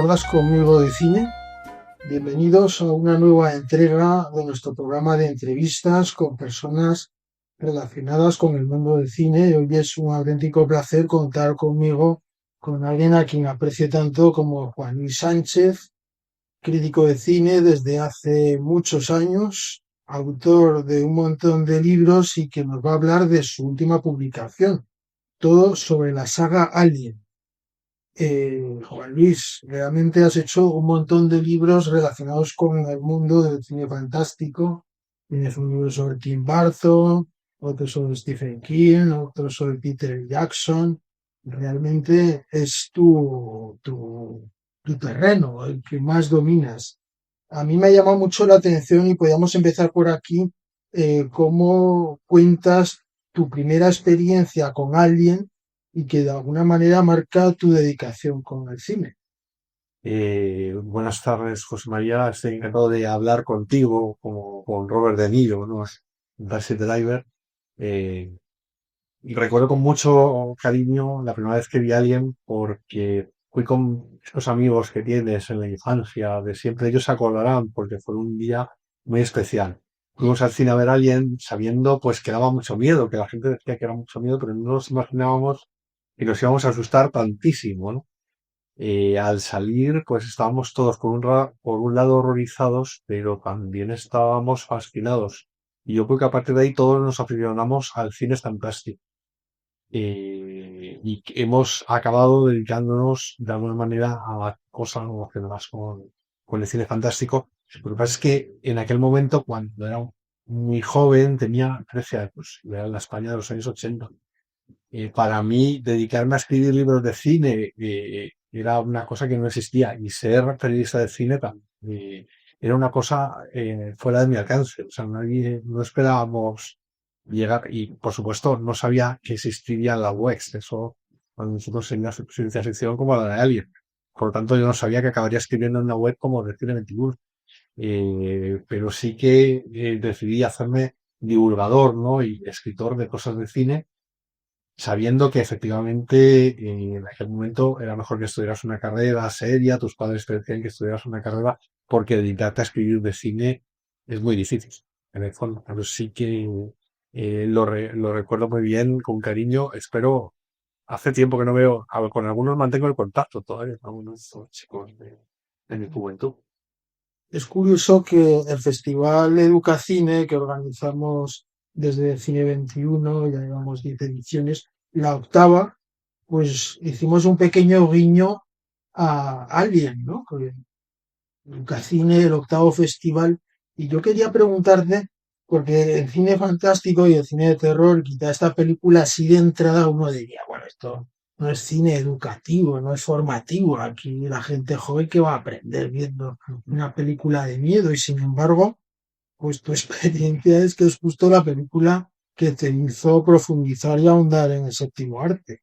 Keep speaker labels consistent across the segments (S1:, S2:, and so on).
S1: Hablas conmigo de cine. Bienvenidos a una nueva entrega de nuestro programa de entrevistas con personas relacionadas con el mundo del cine. Hoy es un auténtico placer contar conmigo con alguien a quien aprecio tanto como Juan Luis Sánchez, crítico de cine desde hace muchos años, autor de un montón de libros y que nos va a hablar de su última publicación, todo sobre la saga Alien. Juan Luis, realmente has hecho un montón de libros relacionados con el mundo del cine fantástico. Tienes un libro sobre Tim Burton, otro sobre Stephen King, otro sobre Peter Jackson. Realmente es tu terreno, el que más dominas. A mí me ha llamado mucho la atención y podríamos empezar por aquí. ¿Cómo cuentas tu primera experiencia con Alien y que de alguna manera marca tu dedicación con el cine?
S2: Buenas tardes, José María. Estoy encantado de hablar contigo, como con Robert De Niro, ¿no? Taxi Driver. Eh, y recuerdo con mucho cariño la primera vez que vi a alguien porque fui con esos amigos que tienes en la infancia, de siempre ellos se acordarán porque fue un día muy especial. Fuimos al cine a ver a alguien sabiendo pues que daba mucho miedo, que la gente decía que era mucho miedo, pero no nos imaginábamos que nos íbamos a asustar tantísimo, ¿no? Al salir, pues estábamos todos por un lado horrorizados, pero también estábamos fascinados. Y yo creo que a partir de ahí todos nos aficionamos al cine fantástico. Y que hemos acabado dedicándonos de alguna manera a cosas relacionadas con el cine fantástico. Lo que pasa es que en aquel momento, cuando era muy joven, tenía 13 años, era la España de los años 80. Para mí, dedicarme a escribir libros de cine era una cosa que no existía y ser periodista de cine era una cosa fuera de mi alcance. O sea, no esperábamos llegar y, por supuesto, no sabía que existirían las webs. Eso, cuando nosotros en la ciencia ficción como la de Alien. Por lo tanto, yo no sabía que acabaría escribiendo en una web como de Cine 21. Pero sí que decidí hacerme divulgador, ¿no? Y escritor de cosas de cine sabiendo que efectivamente en aquel momento era mejor que estudiaras una carrera seria, tus padres te decían que estudiaras una carrera porque dedicarte a escribir de cine es muy difícil, en el fondo. Pero sí que lo recuerdo muy bien, con cariño. Espero, hace tiempo que no veo, con algunos mantengo el contacto todavía, con algunos de estos chicos de mi juventud.
S1: Es curioso que el Festival Educacine que organizamos desde Cine 21, ya llevamos 10 ediciones, la octava, pues hicimos un pequeño guiño a Alien, ¿no? Que Educacine, el octavo festival. Y yo quería preguntarte, porque el cine fantástico y el cine de terror, quizá esta película así de entrada uno diría, bueno, esto no es cine educativo, no es formativo. Aquí la gente joven que va a aprender viendo una película de miedo y sin embargo, pues tu experiencia es que es justo la película que te hizo profundizar y ahondar en el séptimo arte.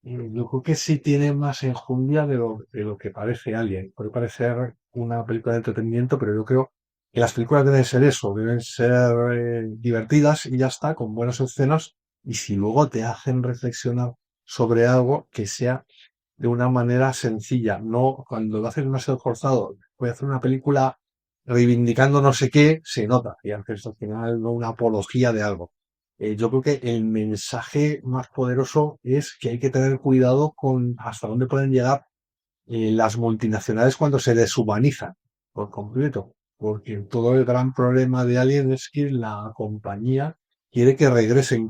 S2: Yo creo que sí tiene más enjundia de lo que parece Alien. Puede parecer una película de entretenimiento, pero yo creo que las películas deben ser eso, deben ser divertidas y ya está, con buenas escenas. Y si luego te hacen reflexionar sobre algo, que sea de una manera sencilla, no cuando lo haces demasiado forzado. Voy a hacer una película reivindicando no sé qué, se nota, y haces al final no una apología de algo. Yo creo que el mensaje más poderoso es que hay que tener cuidado con hasta dónde pueden llegar las multinacionales cuando se deshumanizan por completo. Porque todo el gran problema de Alien es que la compañía quiere que regresen,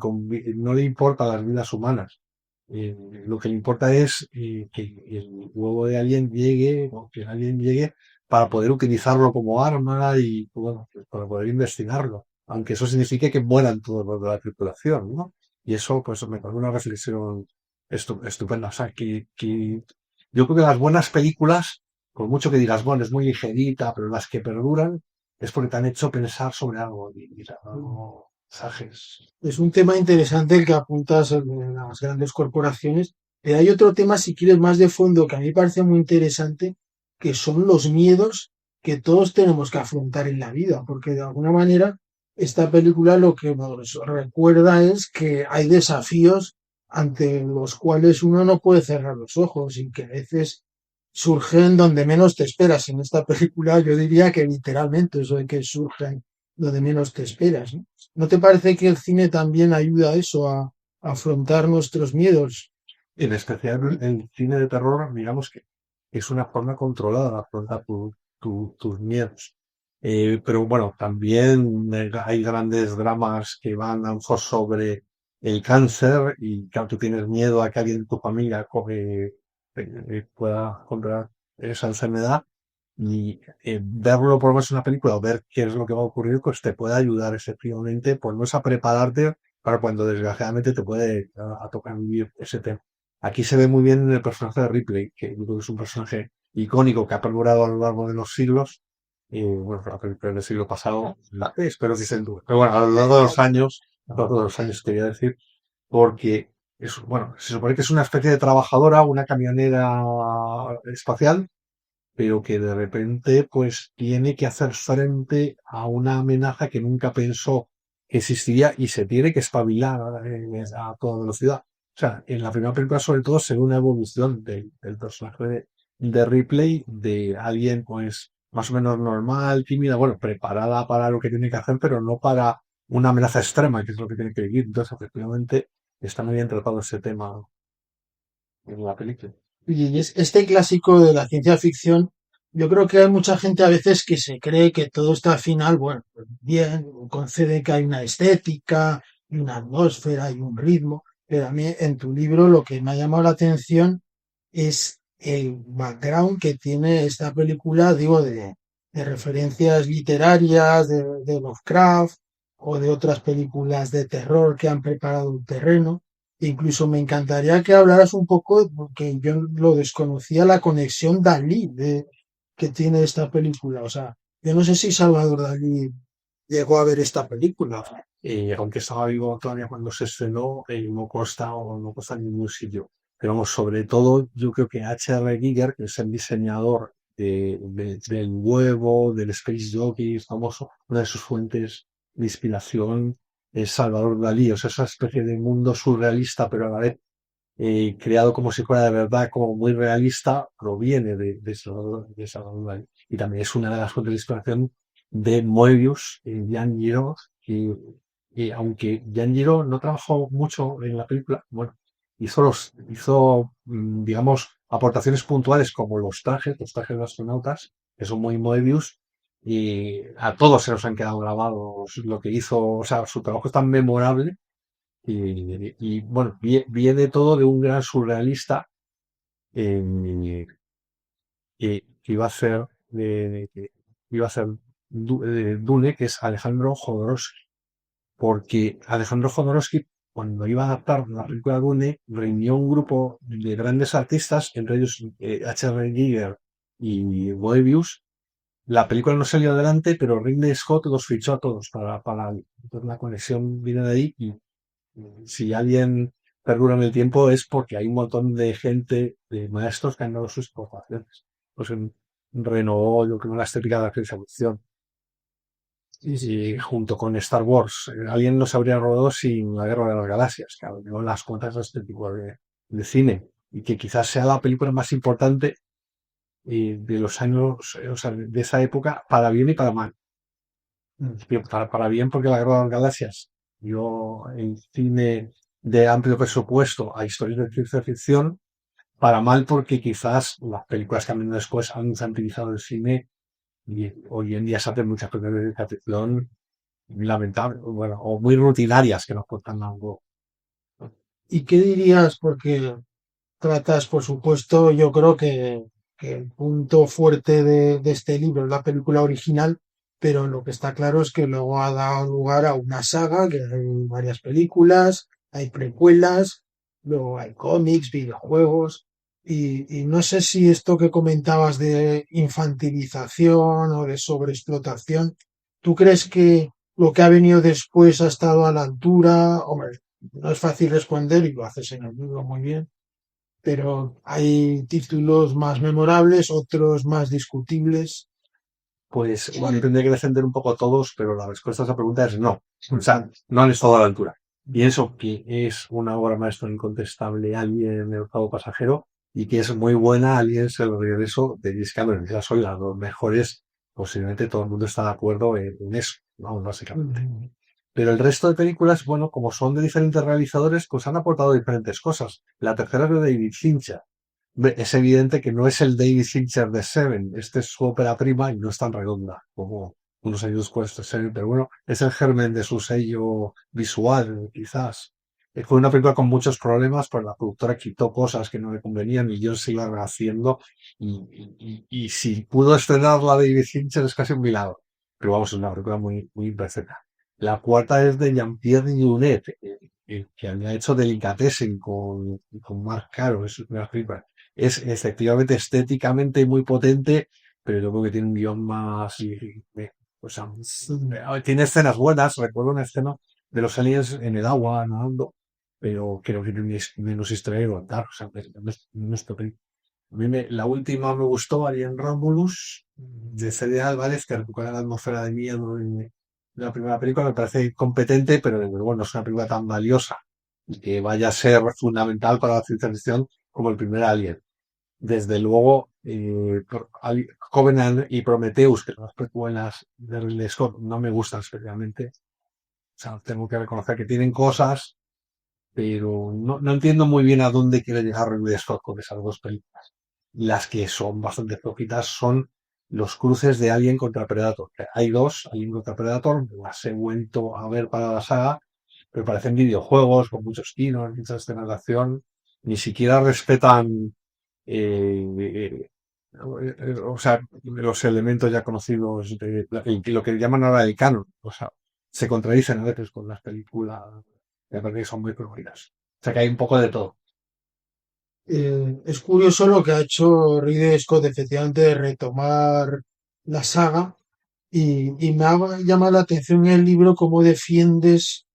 S2: no le importa las vidas humanas. Lo que le importa es que el huevo de Alien llegue, o que Alien llegue para poder utilizarlo como arma y bueno, pues para poder investigarlo, aunque eso signifique que mueran todos los de la tripulación, ¿no? Y eso, pues, me parece una reflexión estupenda. O sea, que yo creo que las buenas películas, por mucho que digas, bueno, es muy ligerita, pero las que perduran es porque te han hecho pensar sobre algo y te han dado mensajes.
S1: Es un tema interesante el que apuntas en las grandes corporaciones. Pero hay otro tema, si quieres, más de fondo, que a mí me parece muy interesante, que son los miedos que todos tenemos que afrontar en la vida, porque de alguna manera esta película lo que nos recuerda es que hay desafíos ante los cuales uno no puede cerrar los ojos y que a veces surgen donde menos te esperas. En esta película yo diría que literalmente eso de que surgen donde menos te esperas, ¿no? ¿No te parece que el cine también ayuda a eso, a afrontar nuestros miedos?
S2: En especial el cine de terror, digamos que es una forma controlada de afrontar tus miedos. Pero bueno, también hay grandes dramas que van a lo mejor sobre el cáncer y claro, tú tienes miedo a que alguien de tu familia pueda contraer esa enfermedad y verlo por lo menos en una película o ver qué es lo que va a ocurrir, pues te puede ayudar efectivamente, por lo menos a prepararte para cuando desgraciadamente te puede a tocar vivir ese tema. Aquí se ve muy bien en el personaje de Ripley, que yo creo que es un personaje icónico que ha perdurado a lo largo de los siglos. Y bueno, la película del siglo pasado, espero que se dure. Pero bueno, a lo largo de los años, quería decir, porque bueno, se supone que es una especie de trabajadora, una camionera espacial, pero que de repente pues tiene que hacer frente a una amenaza que nunca pensó que existiría y se tiene que espabilar a toda velocidad. O sea, en la primera película sobre todo se ve una evolución del personaje de Ripley, de alguien pues más o menos normal, tímida, bueno, preparada para lo que tiene que hacer, pero no para una amenaza extrema, que es lo que tiene que vivir. Entonces, efectivamente, está muy bien tratado ese tema en la película.
S1: Y este clásico de la ciencia ficción, yo creo que hay mucha gente a veces que se cree que todo está al final, bueno, pues bien, concede que hay una estética, y una atmósfera y un ritmo, pero a mí en tu libro lo que me ha llamado la atención es el background que tiene esta película, digo, de referencias literarias de Lovecraft o de otras películas de terror que han preparado un terreno. Incluso me encantaría que hablaras un poco, porque yo lo desconocía, la conexión Dalí que tiene esta película. O sea, yo no sé si Salvador Dalí llegó a ver esta película.
S2: Aunque estaba vivo todavía cuando se estrenó, no consta en ningún sitio. Pero vamos, sobre todo, yo creo que H.R. Giger, que es el diseñador del huevo, del Space Jockey famoso, una de sus fuentes de inspiración es Salvador Dalí, o sea, esa especie de mundo surrealista, pero a la vez creado como si fuera de verdad, como muy realista, proviene de Salvador Dalí. Y también es una de las fuentes de inspiración de Moebius, Jean Giraud, y aunque Jean Giraud no trabajó mucho en la película, bueno, digamos, aportaciones puntuales como los trajes de astronautas, que son muy Moebius, y a todos se nos han quedado grabados lo que hizo, o sea, su trabajo es tan memorable bueno, viene todo de un gran surrealista eh, que iba a ser, que iba a ser Dune, que es Alejandro Jodorowsky. Porque Alejandro Jodorowsky, cuando iba a adaptar la película Dune, reunió un grupo de grandes artistas, entre ellos H.R. Giger y Moebius. La película no salió adelante, pero Ridley Scott los fichó a todos entonces la conexión viene de ahí y si alguien perdura en el tiempo es porque hay un montón de gente, de maestros que han dado sus aportaciones. Pues renovó, yo creo, la estética de la ciencia ficción. Y junto con Star Wars, alguien no se habría rodado sin la Guerra de las Galaxias, que abrió las cuentas de este tipo de cine. Y que quizás sea la película más importante de los años, o sea, de esa época, para bien y para mal. Para bien porque la Guerra de las Galaxias dio el cine de amplio presupuesto a historias de ciencia ficción, para mal porque quizás las películas que han venido después han infantilizado el cine y hoy en día se hacen muchas películas de ciencia ficción lamentables, bueno, o muy rutinarias que nos cuentan algo.
S1: ¿Y qué dirías? Porque tratas, por supuesto, yo creo que el punto fuerte de este libro es la película original, pero lo que está claro es que luego ha dado lugar a una saga, que hay varias películas, hay precuelas, luego hay cómics, videojuegos, y no sé si esto que comentabas de infantilización o de sobreexplotación, ¿tú crees que lo que ha venido después ha estado a la altura? Hombre, no es fácil responder y lo haces en el libro muy bien, pero hay títulos más memorables, otros más discutibles.
S2: Pues bueno, tendría que defender un poco a todos, pero la respuesta a esa pregunta es no. O sea, no han estado a la altura. Pienso que es una obra maestra incontestable, Alguien en el octavo pasajero, y que es muy buena Aliens, el regreso de James Cameron. Ya soy las dos mejores, posiblemente todo el mundo está de acuerdo en eso, vamos, básicamente.
S1: Ujú.
S2: Pero el resto de películas, bueno, como son de diferentes realizadores, pues han aportado diferentes cosas. La tercera es de David Fincher. Es evidente que no es el David Fincher de Seven, este es su ópera prima y no es tan redonda como unos años después de Seven, pero bueno, es el germen de su sello visual, quizás. Fue una película con muchos problemas, pues la productora quitó cosas que no le convenían y yo se iba haciendo y si pudo estrenarla David Fincher es casi un milagro. Pero vamos, es una película muy imperfecta. La cuarta es de Jean-Pierre Jeunet, que había hecho Delicatessen con Marc Caro, es una película. Es efectivamente estéticamente muy potente, pero yo creo que tiene un guión más, o sea,
S1: Sí.
S2: tiene escenas buenas. Recuerdo una escena de los aliens en el agua nadando, pero creo que tiene menos historia que contar. O sea, no es estupendo. La última me gustó, Alien Romulus, de Fede Álvarez, que recupera la atmósfera de miedo de la primera película. Me parece competente, pero desde luego no es una película tan valiosa y que vaya a ser fundamental para la ciencia ficción como el primer Alien. Desde luego, Covenant y Prometheus, que son las precuelas de Ridley Scott, no me gustan especialmente. O sea, tengo que reconocer que tienen cosas, pero no entiendo muy bien a dónde quiere llegar Ridley Scott con esas dos películas. Las que son bastante flojitas son los cruces de Alien contra Predator. Hay dos, Alien contra Predator, las he vuelto a ver para la saga, pero parecen videojuegos con muchos tiros, muchas escenas de acción, ni siquiera respetan eh, o sea, los elementos ya conocidos de lo que llaman ahora el canon. O sea, se contradicen a veces con las películas, me parece que son muy coloridas. O sea, que hay un poco de todo.
S1: Es curioso lo que ha hecho Ridley Scott, efectivamente, de retomar la saga y me ha llamado la atención el libro cómo defiendes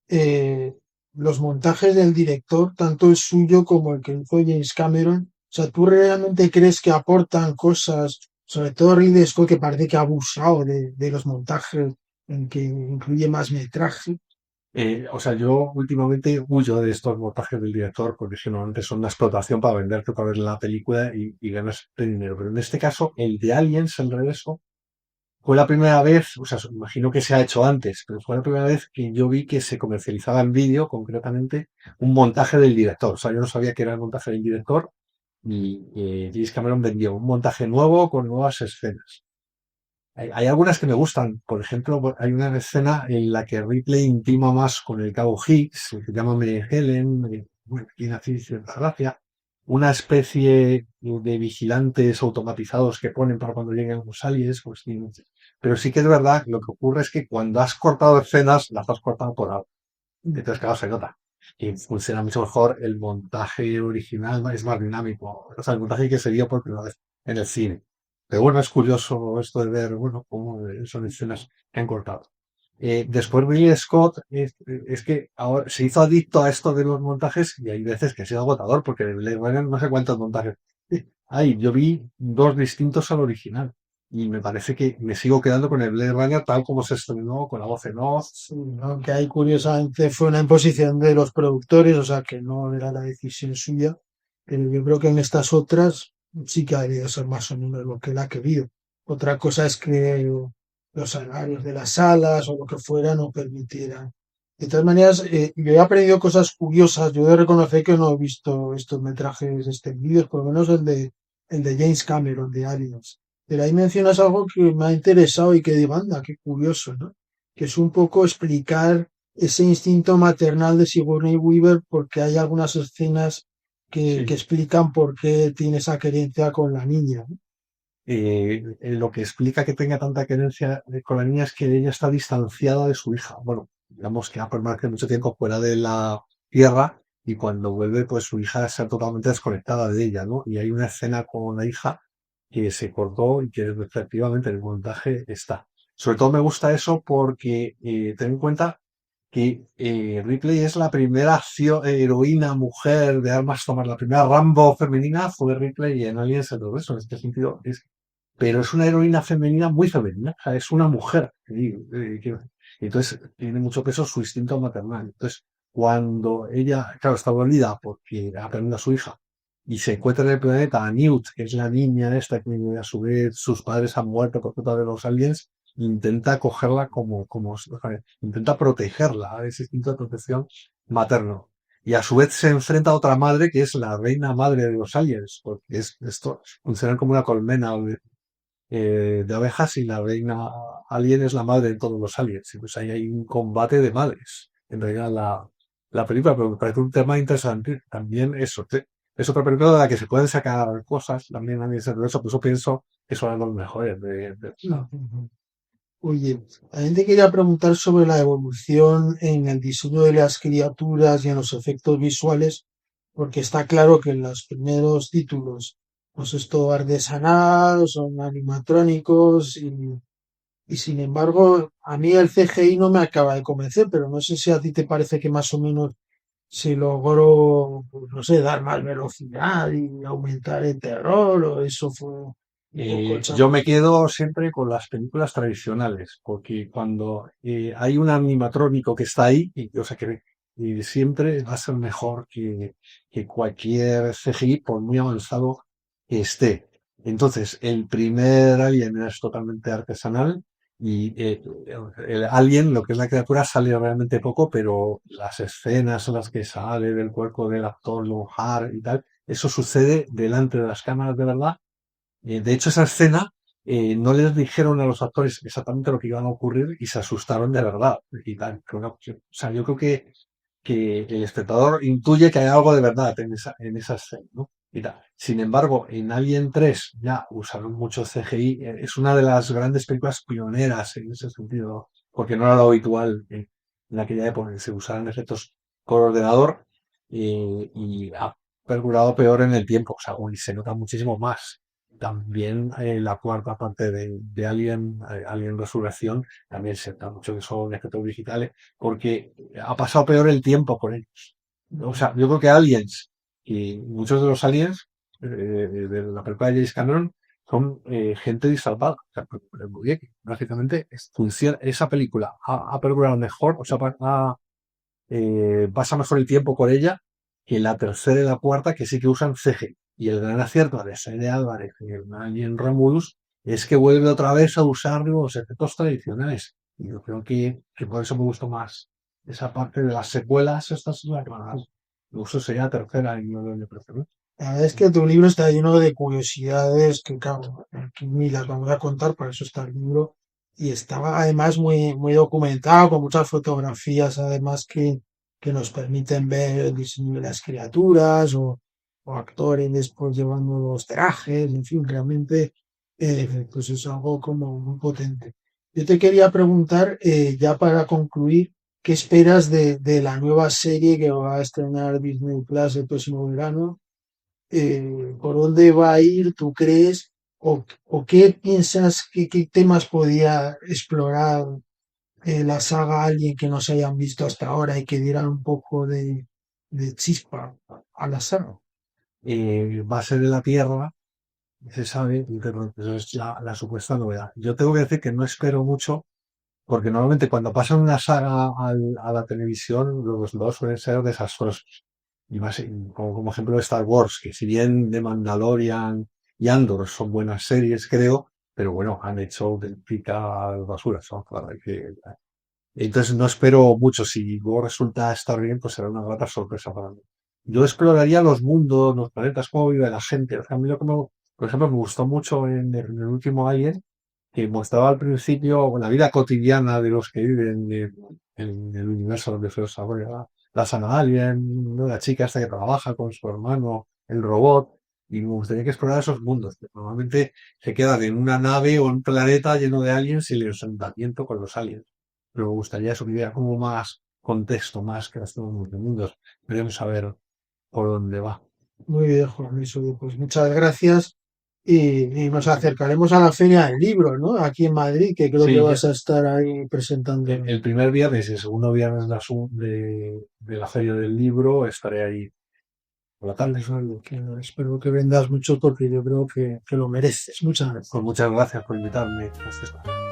S1: eh, los montajes del director, tanto el suyo como el que hizo James Cameron. O sea, ¿tú realmente crees que aportan cosas, sobre todo Ridley Scott, que parece que ha abusado de los montajes en que incluye más metraje?
S2: O sea, yo últimamente huyo de estos montajes del director porque generalmente son una explotación para venderte para ver la película y ganas de dinero. Pero en este caso, el de Aliens, el regreso, fue la primera vez, o sea, imagino que se ha hecho antes, pero fue la primera vez que yo vi que se comercializaba en vídeo, concretamente, un montaje del director. O sea, yo no sabía que era el montaje del director y James Cameron vendió un montaje nuevo con nuevas escenas. Hay algunas que me gustan. Por ejemplo, hay una escena en la que Ripley intima más con el cabo Higgs, que se llama Mary Helen, bueno, tiene así cierta gracia. Una especie de vigilantes automatizados que ponen para cuando lleguen los aliens, pues pero sí que es verdad, lo que ocurre es que cuando has cortado escenas, las has cortado por algo. Entonces, claro, se nota. Y funciona mucho mejor el montaje original, es más dinámico. O sea, el montaje que se vio por primera vez en el cine. Pero bueno, es curioso esto de ver, bueno, cómo son escenas que han cortado. Después Ridley Scott es que ahora se hizo adicto a esto de los montajes y hay veces que ha sido agotador porque de Blade Runner no sé cuántos montajes. Ay, yo vi dos distintos al original y me parece que me sigo quedando con el Blade Runner tal como se estrenó, con la voz en off.
S1: Sí, ¿no? Que ahí curiosamente fue una imposición de los productores, o sea que no era la decisión suya, pero yo creo que en estas otras sí que ha debido ser más o menos lo que él ha querido. Otra cosa es que los salarios de las salas o lo que fuera no permitieran. De todas maneras, yo he aprendido cosas curiosas. Yo he de reconocer que no he visto estos metrajes extendidos, por lo menos el de James Cameron, de Aliens. Pero ahí mencionas algo que me ha interesado y que digo, anda, qué curioso, ¿no? Que es un poco explicar ese instinto maternal de Sigourney Weaver, porque hay algunas escenas que
S2: Sí.
S1: explican por qué tiene esa querencia con la niña, ¿no?
S2: Lo que explica que tenga tanta querencia con la niña es que ella está distanciada de su hija. Bueno, digamos que ha permanecido mucho tiempo fuera de la Tierra y cuando vuelve, pues su hija está totalmente desconectada de ella, ¿no? Y hay una escena con la hija que se cortó y que efectivamente en el montaje está. Sobre todo me gusta eso porque ten en cuenta que Ripley es la primera heroína mujer de armas tomar. La primera Rambo femenina fue Ripley en Aliens el Regreso. En este sentido, pero es una heroína femenina muy femenina, o sea, es una mujer. Entonces tiene mucho peso su instinto maternal. Entonces, cuando ella, claro, está dolida porque ha perdido a su hija y se encuentra en el planeta a Newt, que es la niña esta que a su vez sus padres han muerto por culpa de los aliens, intenta cogerla intenta protegerla, ese instinto de protección materno. Y a su vez se enfrenta a otra madre que es la reina madre de los aliens, porque esto funciona como una colmena de abejas y la reina alien es la madre de todos los aliens. Y pues ahí hay un combate de madres. En realidad la película, pero me parece un tema interesante. También eso. Es otra película de la que se pueden sacar cosas. También a mí es eso. Por eso pienso que son de los mejores.
S1: Oye, también te quería preguntar sobre la evolución en el diseño de las criaturas y en los efectos visuales, porque está claro que en los primeros títulos, pues es todo artesanal, son animatrónicos y sin embargo, a mí el CGI no me acaba de convencer, pero no sé si a ti te parece que más o menos se logró, pues, no sé, dar más velocidad y aumentar el terror, o eso fue un poco
S2: Yo me
S1: chapuza.
S2: quedo siempre con las películas tradicionales, porque cuando hay un animatrónico que está ahí, o sea que siempre va a ser mejor que cualquier CGI, por muy avanzado que esté. Entonces, el primer Alien es totalmente artesanal y el Alien, lo que es la criatura, sale realmente poco, pero las escenas en las que sale del cuerpo del actor Lon Hart y tal, eso sucede delante de las cámaras de verdad. De hecho, esa escena no les dijeron a los actores exactamente lo que iba a ocurrir y se asustaron de verdad. Y tal. O sea, yo creo que el espectador intuye que hay algo de verdad en esa escena, ¿no? Y tal. Sin embargo, en Alien 3 ya usaron mucho CGI. Es una de las grandes películas pioneras en ese sentido, porque no era lo habitual en aquella época que se usaran efectos por ordenador y ha perdurado peor en el tiempo. O sea, y se nota muchísimo más. También la cuarta parte de Alien, Alien Resurrección, también se nota mucho que son efectos digitales, porque ha pasado peor el tiempo con ellos. O sea, yo creo que Aliens y muchos de los Aliens de la película de James Cameron son gente disfrazada. O sea, básicamente funciona, esa película ha perdurado mejor, o sea, pasa mejor el tiempo con ella que la tercera y la cuarta, que sí que usan CG. Y el gran acierto de Fede Álvarez y en Romulus es que vuelve otra vez a usar los efectos tradicionales. Y yo creo que por eso me gustó más esa parte de las secuelas. Estas son las que más me gustó, sería la tercera y no lo prefiero.
S1: La verdad es que tu libro está lleno de curiosidades que, claro, aquí ni las vamos a contar, para eso está el libro. Y estaba además muy documentado, con muchas fotografías, además que nos permiten ver el diseño de las criaturas o actores después llevando los trajes, en fin, realmente pues es algo como muy potente. Yo te quería preguntar, ya para concluir, ¿qué esperas de la nueva serie que va a estrenar Disney Plus el próximo verano? ¿Por dónde va a ir, tú crees? O qué piensas, qué temas podía explorar la saga Alien que no se hayan visto hasta ahora y que dieran un poco de chispa a la saga?
S2: Va a ser en la Tierra, se sabe, pero eso es la supuesta novedad. Yo tengo que decir que no espero mucho, porque normalmente cuando pasan una saga a la televisión, los dos suelen ser desastrosos. Y más, como ejemplo Star Wars, que si bien The Mandalorian y Andor son buenas series, creo, pero bueno, han hecho auténticas basuras. ¿No? Claro, entonces no espero mucho. Si luego resulta estar bien, pues será una grata sorpresa para mí. Yo exploraría los mundos, los planetas, cómo vive la gente. O sea, a mí por ejemplo, me gustó mucho en el último Alien, que mostraba al principio la vida cotidiana de los que viven en el universo donde se desarrolla la saga Alien, ¿no? La chica esta que trabaja con su hermano, el robot, y me gustaría que explorara esos mundos, que normalmente se quedan en una nave o un planeta lleno de aliens y el enfrentamiento con los aliens. Pero me gustaría eso, que hubiera como más contexto, más que estos mundos. Veremos a ver por dónde va.
S1: Muy bien, Juan Luis, oye, pues muchas gracias y nos acercaremos a la Feria del Libro, ¿no? Aquí en Madrid, que creo que
S2: Sí,
S1: vas a estar ahí presentando.
S2: el primer viernes y el segundo viernes de la Feria del Libro estaré ahí por la tarde.
S1: Vale, vale, que espero que vendas mucho porque yo creo que lo mereces. Muchas
S2: Pues
S1: gracias.
S2: muchas gracias por invitarme a este espacio.